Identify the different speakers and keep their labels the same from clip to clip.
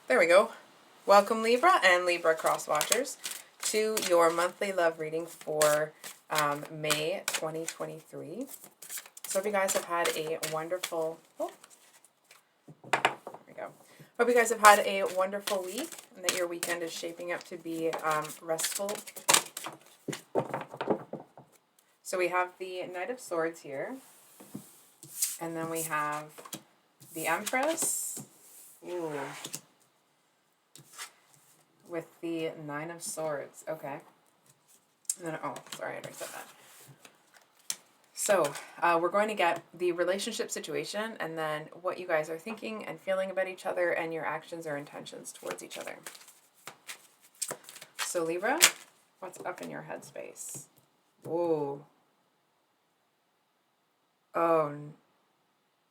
Speaker 1: There we go. Welcome Libra and Libra cross watchers to your monthly love reading for May 2023. So hope you guys have had a wonderful, there we go. Hope you guys have had a wonderful week and that your weekend is shaping up to be restful. So we have the Knight of Swords here, and then we have the Empress. Ooh. With the Nine of Swords. Okay. And then, oh, sorry, I already said that. So, we're going to get the relationship situation and then what you guys are thinking and feeling about each other and your actions or intentions towards each other. So, Libra, what's up in your headspace? Whoa. Oh,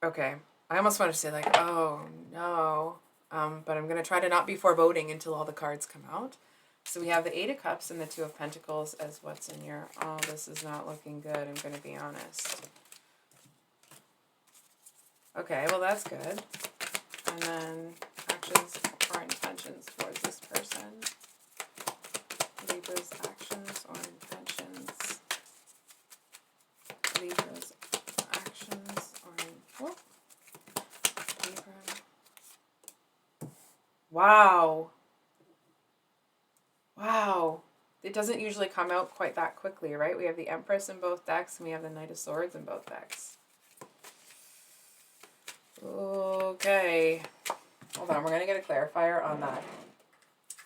Speaker 1: okay. I almost want to say like, oh, no. But I'm going to try to not be foreboding until all the cards come out. So we have the Eight of Cups and the Two of Pentacles as what's in your... Oh, this is not looking good, I'm going to be honest. Okay, well that's good. And then actions or intentions towards this person. Libra's actions or intentions. Libra's actions or... Libra. Wow. Wow. It doesn't usually come out quite that quickly, right? We have the Empress in both decks and we have the Knight of Swords in both decks. Okay. Hold on, we're going to get a clarifier on that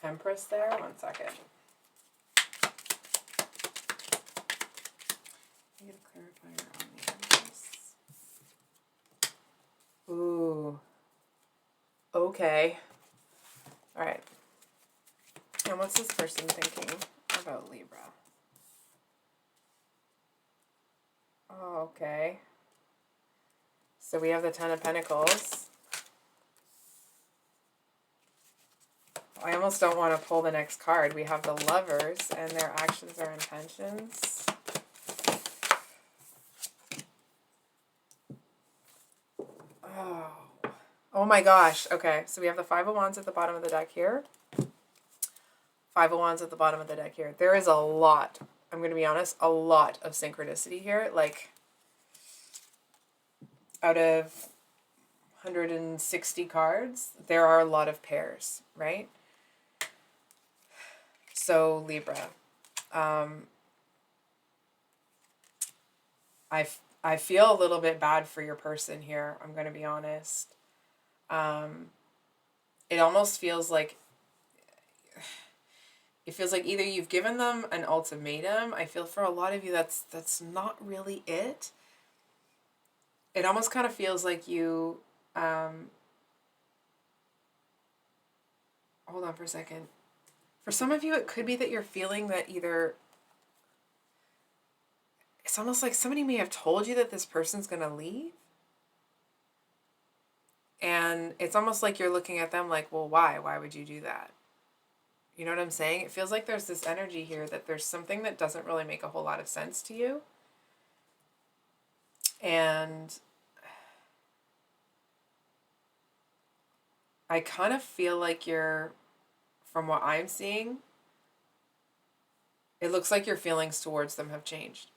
Speaker 1: Empress there. 1 second. Get a clarifier on the Empress. Ooh. Okay. All right. And what's this person thinking about Libra? Oh, okay. So we have the Ten of Pentacles. I almost don't want to pull the next card. We have the Lovers and their actions or intentions. Oh my gosh. Okay, so we have the Five of Wands at the bottom of the deck here. Five of Wands at the bottom of the deck here. There is a lot, I'm going to be honest, a lot of synchronicity here. Like, out of 160 cards, there are a lot of pairs, right? So, Libra. I feel a little bit bad for your person here, I'm going to be honest. It almost feels like... It feels like either you've given them an ultimatum. I feel for a lot of you that's not really it. It almost kind of feels like you... hold on for a second. For some of you, it could be that you're feeling that either... It's almost like somebody may have told you that this person's going to leave. And it's almost like you're looking at them like, well, why? Why would you do that? You know what I'm saying? It feels like there's this energy here that there's something that doesn't really make a whole lot of sense to you. And I kind of feel like you're, from what I'm seeing, it looks like your feelings towards them have changed.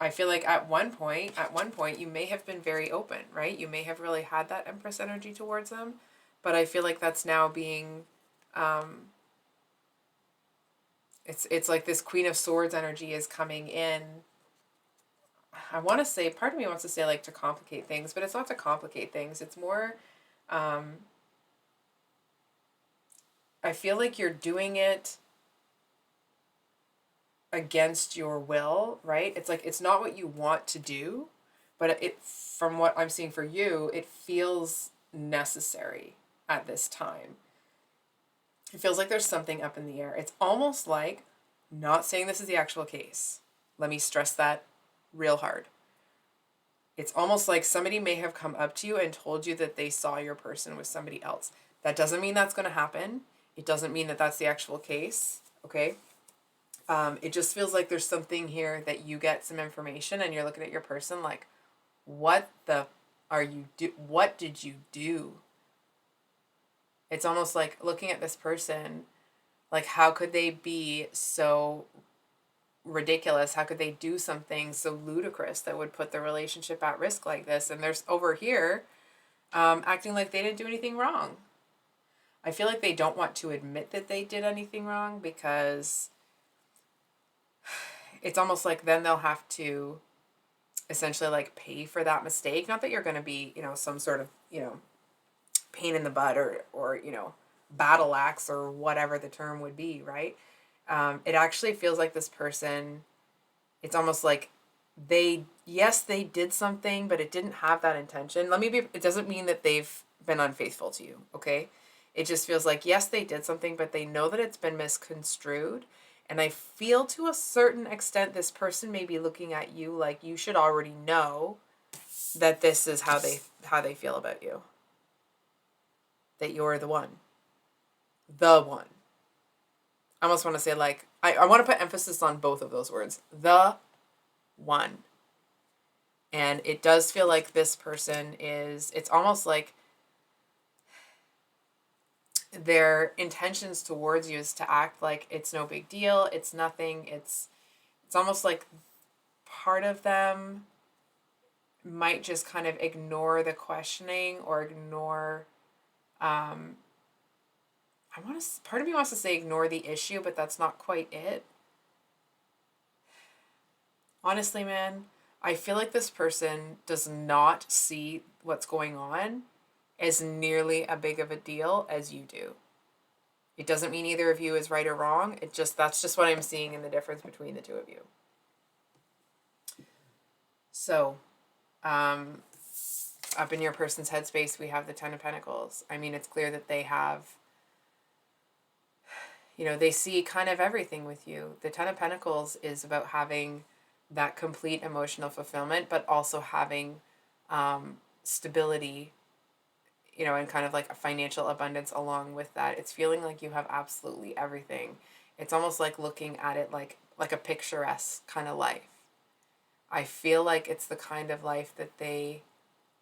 Speaker 1: I feel like at one point you may have been very open, right? You may have really had that Empress energy towards them. But I feel like that's now being, it's like this Queen of Swords energy is coming in. I want to say, part of me wants to say like to complicate things, but it's not to complicate things. It's more, I feel like you're doing it against your will, right? It's like, it's not what you want to do, but it, from what I'm seeing for you, it feels necessary at this time. It feels like there's something up in the air. It's almost like, not saying this is the actual case. Let me stress that real hard. It's almost like somebody may have come up to you and told you that they saw your person with somebody else. That doesn't mean that's going to happen. It doesn't mean that that's the actual case, okay? It just feels like there's something here that you get some information and you're looking at your person like, what did you do? It's almost like looking at this person, like, how could they be so ridiculous? How could they do something so ludicrous that would put the relationship at risk like this? And there's over here acting like they didn't do anything wrong. I feel like they don't want to admit that they did anything wrong because it's almost like then they'll have to essentially like pay for that mistake. Not that you're going to be, some sort of, pain in the butt or, battle axe or whatever the term would be, right? It actually feels like this person, it's almost like yes, they did something, but it didn't have that intention. It doesn't mean that they've been unfaithful to you, okay? It just feels like, yes, they did something, but they know that it's been misconstrued. And I feel to a certain extent, this person may be looking at you like you should already know that this is how they feel about you. That you're the one. The one. I almost want to say like, I want to put emphasis on both of those words. The one. And it does feel like this person it's almost like their intentions towards you is to act like it's no big deal. It's nothing. It's almost like part of them might just kind of ignore the questioning or ignore, part of me wants to say ignore the issue, but that's not quite it. Honestly, man, I feel like this person does not see what's going on as nearly a big of a deal as you do. It doesn't mean either of you is right or wrong. That's just what I'm seeing in the difference between the two of you. So, up in your person's headspace, we have the Ten of Pentacles. I mean, it's clear that they have, they see kind of everything with you. The Ten of Pentacles is about having that complete emotional fulfillment, but also having stability, and kind of like a financial abundance along with that. It's feeling like you have absolutely everything. It's almost like looking at it like a picturesque kind of life. I feel like it's the kind of life that they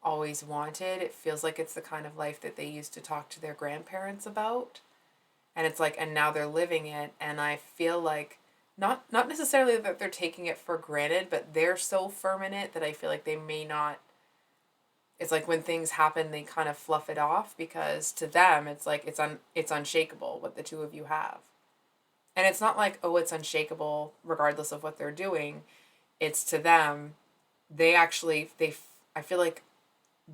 Speaker 1: always wanted. It feels like it's the kind of life that they used to talk to their grandparents about. And it's like, and now they're living it. And I feel like not necessarily that they're taking it for granted, but they're so firm in it that I feel like they may not. It's like when things happen, they kind of fluff it off because to them, it's like it's unshakable what the two of you have. And it's not like, oh, it's unshakable regardless of what they're doing. It's to them, I feel like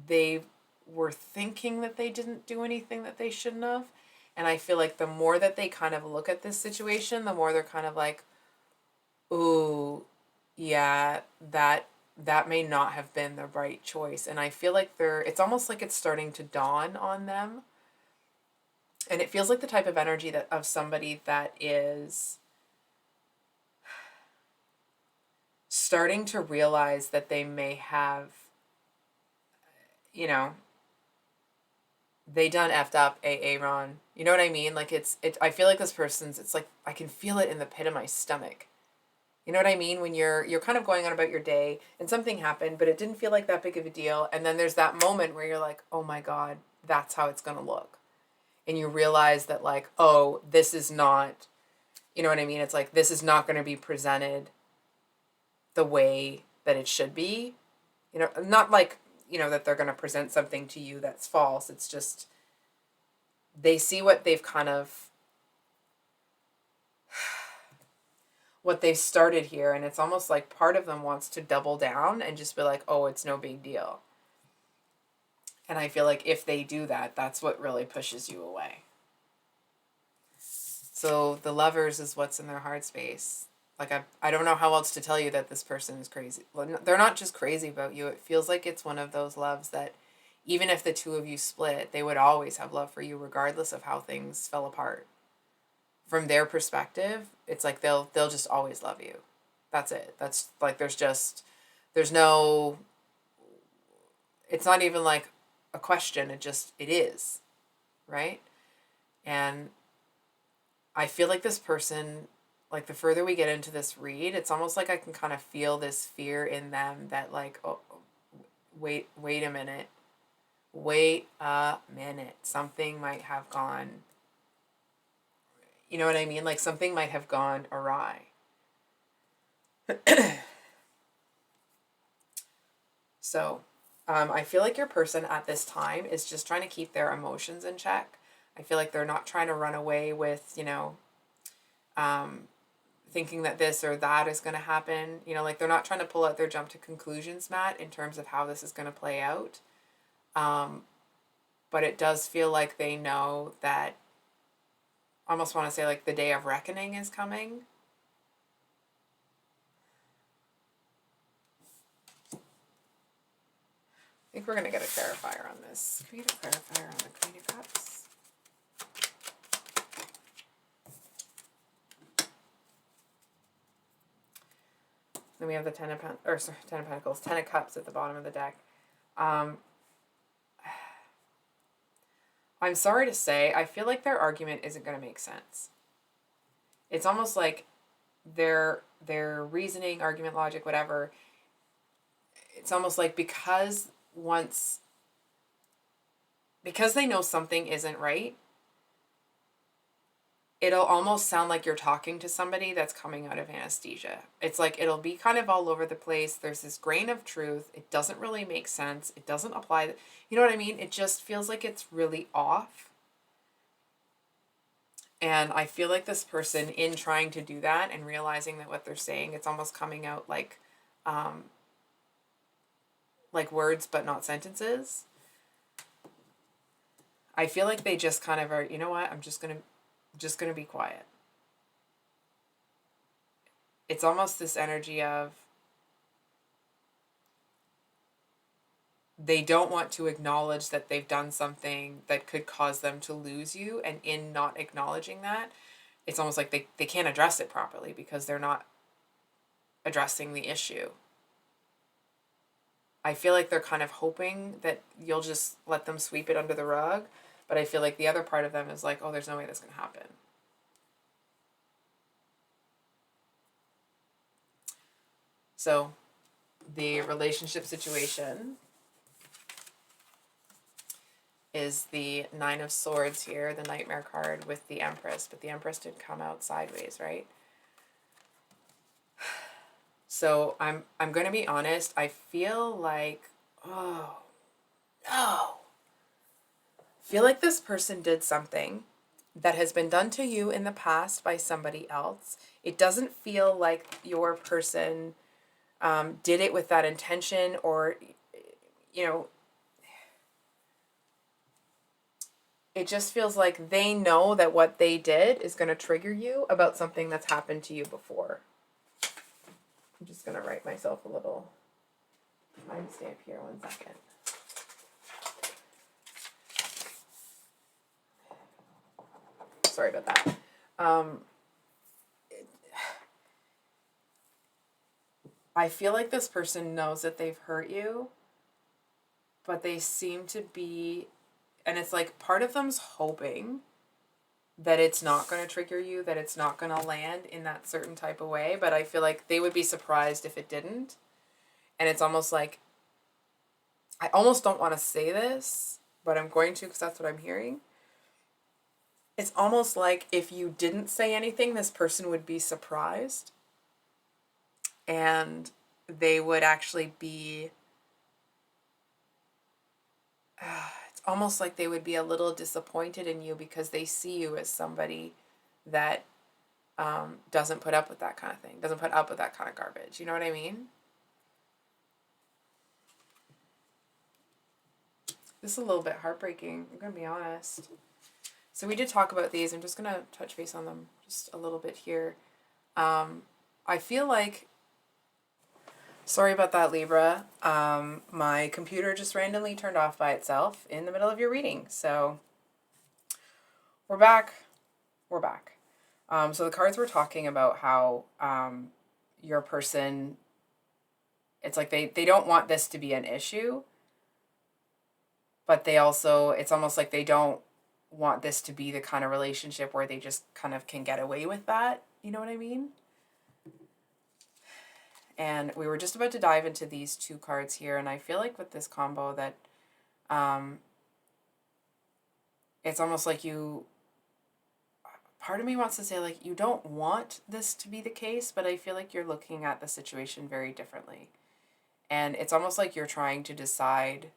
Speaker 1: they were thinking that they didn't do anything that they shouldn't have. And I feel like the more that they kind of look at this situation, the more they're kind of like, ooh, yeah, that may not have been the right choice. And I feel like it's almost like it's starting to dawn on them. And it feels like the type of energy of somebody that is starting to realize that they may have, they done effed up, Ron. You know what I mean? Like I feel like this person's, it's like, I can feel it in the pit of my stomach. You know what I mean? When you're kind of going on about your day and something happened, but it didn't feel like that big of a deal. And then there's that moment where you're like, oh my God, that's how it's going to look. And you realize that like, oh, this is not, you know what I mean? It's like, this is not going to be presented the way that it should be. Not like, that they're going to present something to you that's false. It's just, they see what they've kind of, what they've started here. And it's almost like part of them wants to double down and just be like, oh, it's no big deal. And I feel like if they do that, that's what really pushes you away. So the Lovers is what's in their heart space. Like, I don't know how else to tell you that this person is crazy. Well, they're not just crazy about you. It feels like it's one of those loves that even if the two of you split, they would always have love for you regardless of how things fell apart. From their perspective, it's like they'll just always love you. That's it. That's like, there's no, it's not even like a question. It is, right? And I feel like this person, like the further we get into this read, it's almost like I can kind of feel this fear in them that like, oh, wait a minute. wait a minute, something might have gone, you know what I mean? Like something might have gone awry. So I feel like your person at this time is just trying to keep their emotions in check. I feel like they're not trying to run away with, thinking that this or that is going to happen. Like they're not trying to pull out their jump to conclusions mat in terms of how this is going to play out. But it does feel like they know that, I almost want to say like the day of reckoning is coming. I think we're going to get a clarifier on this. Can we get a clarifier on the Queen of Cups? Then we have the Ten of Pentacles, Ten of Cups at the bottom of the deck. I'm sorry to say, I feel like their argument isn't going to make sense. It's almost like their reasoning, argument, logic, whatever, it's almost like because they know something isn't right, it'll almost sound like you're talking to somebody that's coming out of anesthesia. It's like it'll be kind of all over the place. There's this grain of truth. It doesn't really make sense. It doesn't apply. You know what I mean? It just feels like it's really off. And I feel like this person, in trying to do that and realizing that what they're saying, it's almost coming out like words but not sentences. I feel like they just kind of are, you know what, I'm just gonna be quiet. It's almost this energy of they don't want to acknowledge that they've done something that could cause them to lose you, and in not acknowledging that, it's almost like they can't address it properly because they're not addressing the issue. I feel like they're kind of hoping that you'll just let them sweep it under the rug, but I feel like the other part of them is like, oh, there's no way that's going to happen. So the relationship situation is the Nine of Swords here, the Nightmare card with the Empress, but the Empress did come out sideways, right? So I'm going to be honest, I feel like, oh, no. I feel like this person did something that has been done to you in the past by somebody else. It doesn't feel like your person did it with that intention, or, it just feels like they know that what they did is going to trigger you about something that's happened to you before. I'm just going to write myself a little timestamp here, 1 second. Sorry about that. I feel like this person knows that they've hurt you, but they seem to be, and it's like part of them's hoping that it's not going to trigger you, that it's not going to land in that certain type of way, but I feel like they would be surprised if it didn't. And it's almost like, I almost don't want to say this, but I'm going to because that's what I'm hearing. It's almost like if you didn't say anything, this person would be surprised. And they would actually be, it's almost like they would be a little disappointed in you because they see you as somebody that doesn't put up with that kind of thing, doesn't put up with that kind of garbage. You know what I mean? This is a little bit heartbreaking, I'm going to be honest. So we did talk about these. I'm just going to touch base on them just a little bit here. I feel like, sorry about that, Libra. My computer just randomly turned off by itself in the middle of your reading. So we're back. So the cards were talking about how your person, it's like they don't want this to be an issue, but they also, it's almost like they don't want this to be the kind of relationship where they just kind of can get away with that. You know what I mean? And we were just about to dive into these two cards here, and I feel like with this combo that It's almost like you, part of me wants to say like you don't want this to be the case, but I feel like you're looking at the situation very differently. And it's almost like you're trying to decide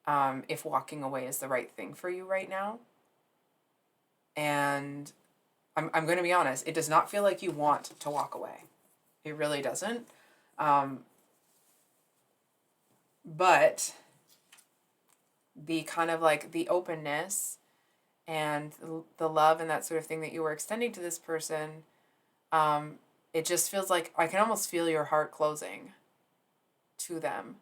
Speaker 1: if walking away is the right thing for you right now. And I'm going to be honest, it does not feel like you want to walk away. It really doesn't. But the kind of like the openness and the love and that sort of thing that you were extending to this person, it just feels like I can almost feel your heart closing to them.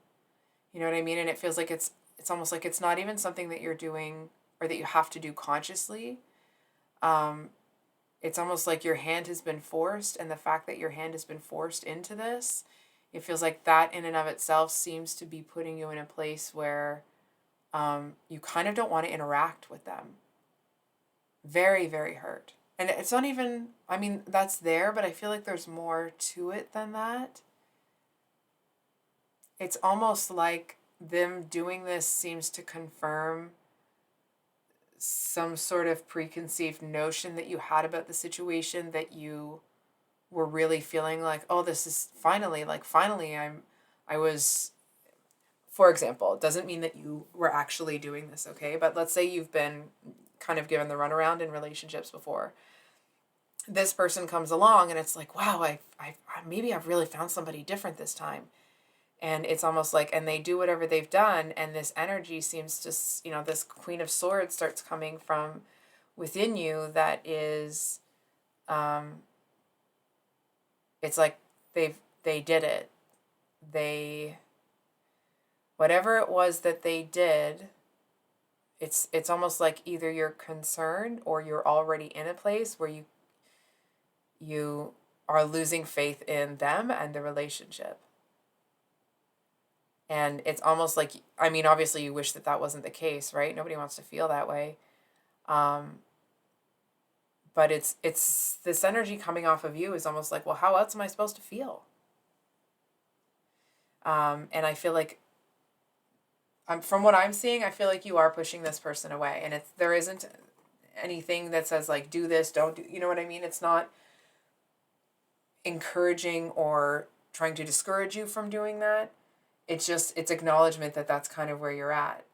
Speaker 1: You know what I mean? And it feels like it's almost like it's not even something that you're doing or that you have to do consciously. It's almost like your hand has been forced, and the fact that your hand has been forced into this, it feels like that in and of itself seems to be putting you in a place where you kind of don't want to interact with them. Very, very hurt. And it's not even, I mean, that's there, but I feel like there's more to it than that. It's almost like them doing this seems to confirm some sort of preconceived notion that you had about the situation, that you were really feeling like, oh, this is finally, I was, for example, it doesn't mean that you were actually doing this, okay? But let's say you've been kind of given the runaround in relationships before. This person comes along and it's like, wow, maybe I've really found somebody different this time. And it's almost like, and they do whatever they've done, and this energy seems to, this Queen of Swords starts coming from within you that is, it's like they did it. Whatever it was that they did, it's almost like either you're concerned or you're already in a place where you are losing faith in them and the relationship. And it's almost like, I mean, obviously you wish that wasn't the case, right? Nobody wants to feel that way. But it's this energy coming off of you is almost like, well, how else am I supposed to feel? And I feel like, from what I'm seeing, I feel like you are pushing this person away. And there isn't anything that says like, do this, don't do, you know what I mean? It's not encouraging or trying to discourage you from doing that. It's acknowledgement that that's kind of where you're at.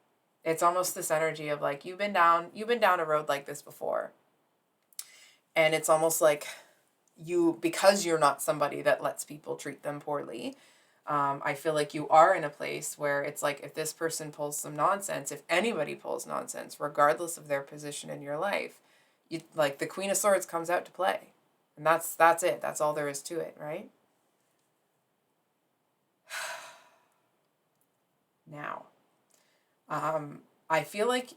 Speaker 1: It's almost this energy of like, you've been down a road like this before. And it's almost like because you're not somebody that lets people treat them poorly, I feel like you are in a place where it's like, if this person pulls some nonsense, if anybody pulls nonsense, regardless of their position in your life, like the Queen of Swords comes out to play. And that's it. That's all there is to it, right? Now, I feel like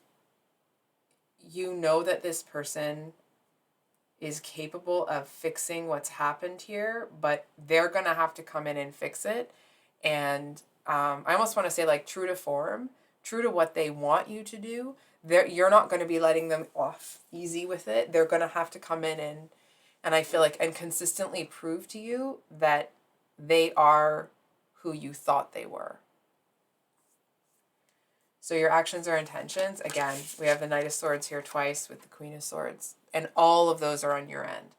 Speaker 1: you know that this person is capable of fixing what's happened here, but they're going to have to come in and fix it. And I almost want to say like true to form, true to what they want you to do. You're not going to be letting them off easy with it. They're going to have to come in and I feel like, and consistently prove to you that they are who you thought they were. So your actions or intentions, again, we have the Knight of Swords here twice with the Queen of Swords. And all of those are on your end.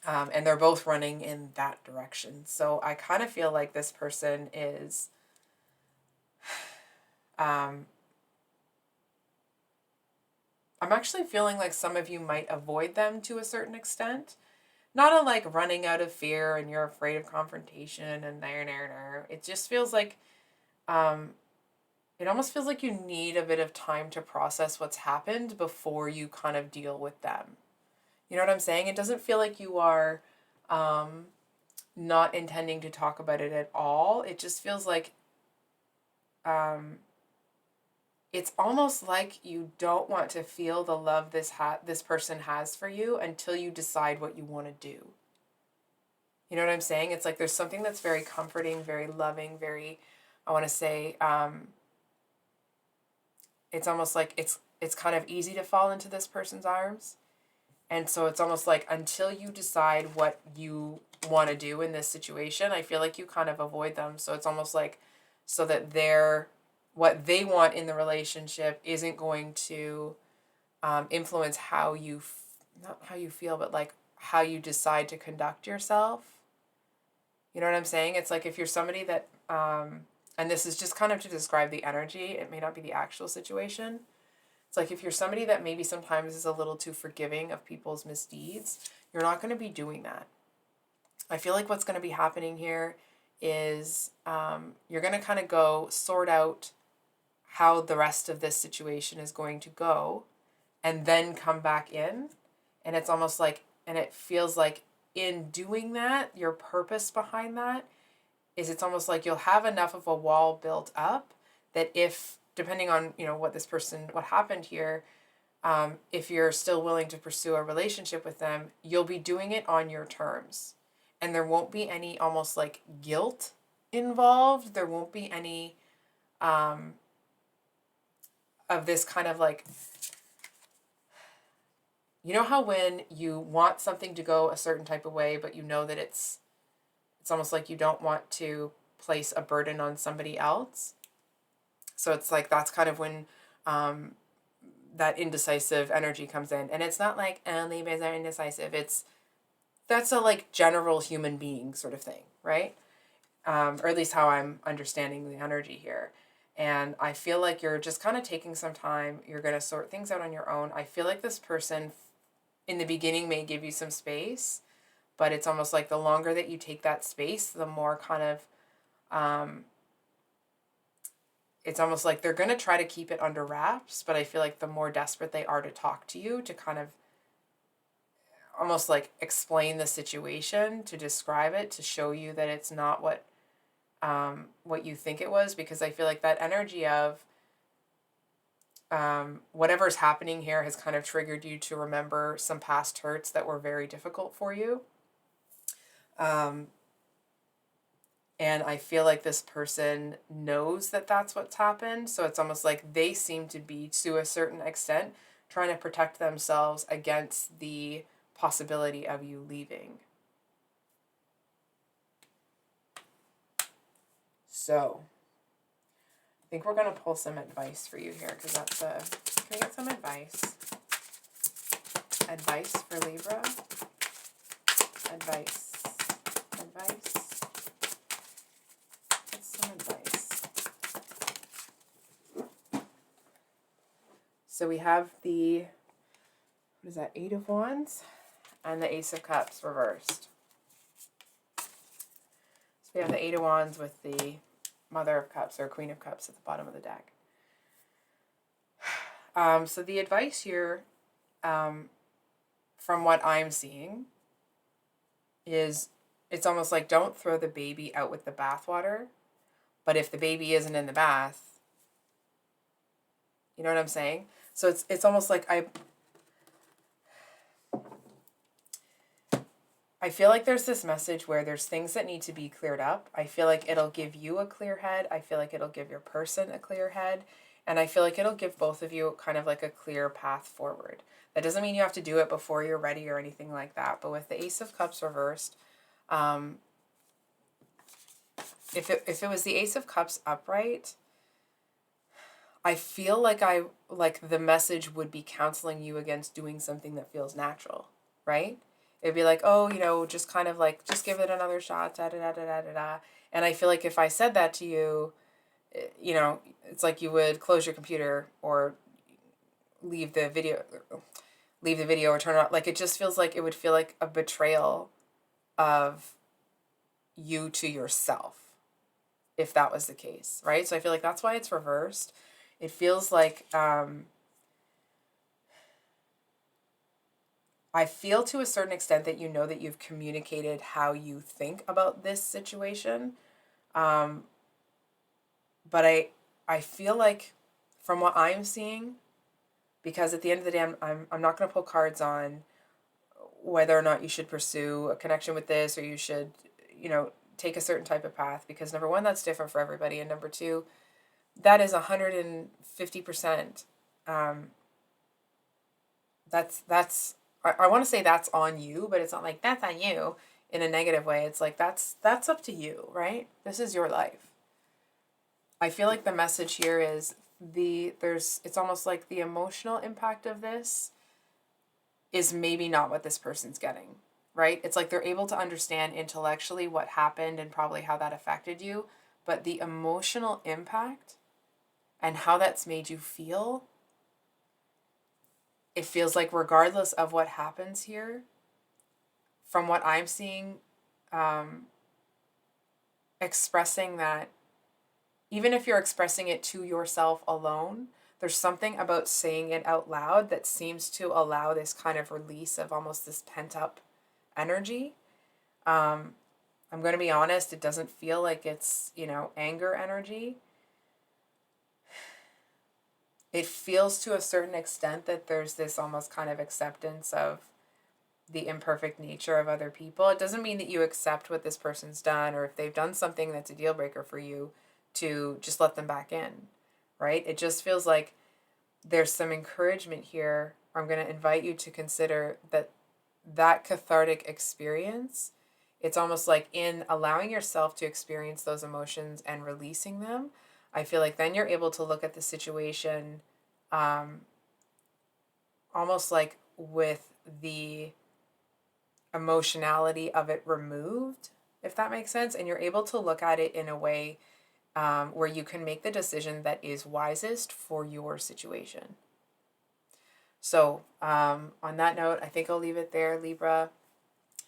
Speaker 1: And they're both running in that direction. So I kind of feel like this person is... I'm actually feeling like some of you might avoid them to a certain extent. Not a like running out of fear and you're afraid of confrontation and there. It just feels like... it almost feels like you need a bit of time to process what's happened before you kind of deal with them. You know what I'm saying? It doesn't feel like you are not intending to talk about it at all. It just feels like it's almost like you don't want to feel the love this person has for you until you decide what you want to do. You know what I'm saying? It's like there's something that's very comforting, very loving, very, I want to say... it's almost like it's kind of easy to fall into this person's arms. And so it's almost like until you decide what you want to do in this situation, I feel like you kind of avoid them. So it's almost like so that what they want in the relationship isn't going to influence how you, not how you feel, but like how you decide to conduct yourself. You know what I'm saying? It's like if you're somebody that, and this is just kind of to describe the energy, it may not be the actual situation. It's like if you're somebody that maybe sometimes is a little too forgiving of people's misdeeds, you're not going to be doing that. I feel like what's going to be happening here is you're going to kind of go sort out how the rest of this situation is going to go and then come back in. And it's almost like, and it feels like in doing that, your purpose behind that is it's almost like you'll have enough of a wall built up that if, depending on, you know, what this person, what happened here, if you're still willing to pursue a relationship with them, you'll be doing it on your terms. And there won't be any almost like guilt involved. There won't be any of this kind of like, you know how when you want something to go a certain type of way, but you know that it's almost like you don't want to place a burden on somebody else. So it's like that's kind of when that indecisive energy comes in. And it's not like, oh, Libras are indecisive. That's a like general human being sort of thing, right? Or at least how I'm understanding the energy here. And I feel like you're just kind of taking some time. You're going to sort things out on your own. I feel like this person in the beginning may give you some space, but it's almost like the longer that you take that space, the more kind of, it's almost like they're going to try to keep it under wraps, but I feel like the more desperate they are to talk to you, to kind of almost like explain the situation, to describe it, to show you that it's not what you think it was, because I feel like that energy of whatever's happening here has kind of triggered you to remember some past hurts that were very difficult for you. And I feel like this person knows that that's what's happened. So it's almost like they seem to be, to a certain extent, trying to protect themselves against the possibility of you leaving. So I think we're going to pull some advice for you here, because that's can we get some advice? Advice for Libra? Advice. What's some advice? So we have the, what is that, 8 of Wands and the Ace of Cups reversed. So we have the 8 of Wands with the Mother of Cups or Queen of Cups at the bottom of the deck. So the advice here, from what I'm seeing, is it's almost like don't throw the baby out with the bathwater. But if the baby isn't in the bath, you know what I'm saying? So it's almost like I feel like there's this message where there's things that need to be cleared up. I feel like it'll give you a clear head. I feel like it'll give your person a clear head. And I feel like it'll give both of you kind of like a clear path forward. That doesn't mean you have to do it before you're ready or anything like that. But with the Ace of Cups reversed, if it was the Ace of Cups upright, I feel like the message would be counseling you against doing something that feels natural, right? It'd be like, oh, you know, just kind of like, just give it another shot, da da da da da da da. And I feel like if I said that to you, you know, it's like you would close your computer or leave the video or turn it off. Like, it just feels like it would feel like a betrayal of you to yourself if that was the case, right? So I feel like that's why it's reversed. It feels like, I feel to a certain extent that you know that you've communicated how you think about this situation. But I feel like from what I'm seeing, because at the end of the day, I'm not going to pull cards on whether or not you should pursue a connection with this or you should, you know, take a certain type of path, because number one, that's different for everybody. And number two, that is 150%. That's I want to say that's on you, but it's not like that's on you in a negative way. It's like that's up to you, right? This is your life. I feel like the message here is it's almost like the emotional impact of this is maybe not what this person's getting, right? It's like they're able to understand intellectually what happened and probably how that affected you, but the emotional impact and how that's made you feel, it feels like regardless of what happens here, from what I'm seeing, expressing that, even if you're expressing it to yourself alone, there's something about saying it out loud that seems to allow this kind of release of almost this pent up energy. I'm going to be honest, it doesn't feel like it's, anger energy. It feels to a certain extent that there's this almost kind of acceptance of the imperfect nature of other people. It doesn't mean that you accept what this person's done, or if they've done something that's a deal breaker for you, to just let them back in, right? It just feels like there's some encouragement here. I'm going to invite you to consider that cathartic experience. It's almost like in allowing yourself to experience those emotions and releasing them, I feel like then you're able to look at the situation almost like with the emotionality of it removed, if that makes sense. And you're able to look at it in a way where you can make the decision that is wisest for your situation. So on that note, I think I'll leave it there, Libra.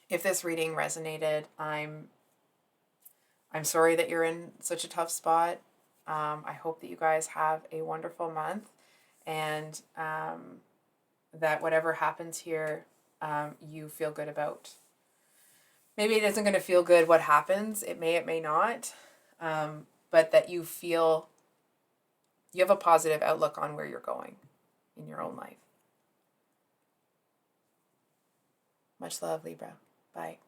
Speaker 1: If this reading resonated, I'm sorry that you're in such a tough spot. I hope that you guys have a wonderful month, and that whatever happens here, you feel good about. Maybe it isn't going to feel good what happens. It may not. But that you feel you have a positive outlook on where you're going in your own life. Much love, Libra. Bye.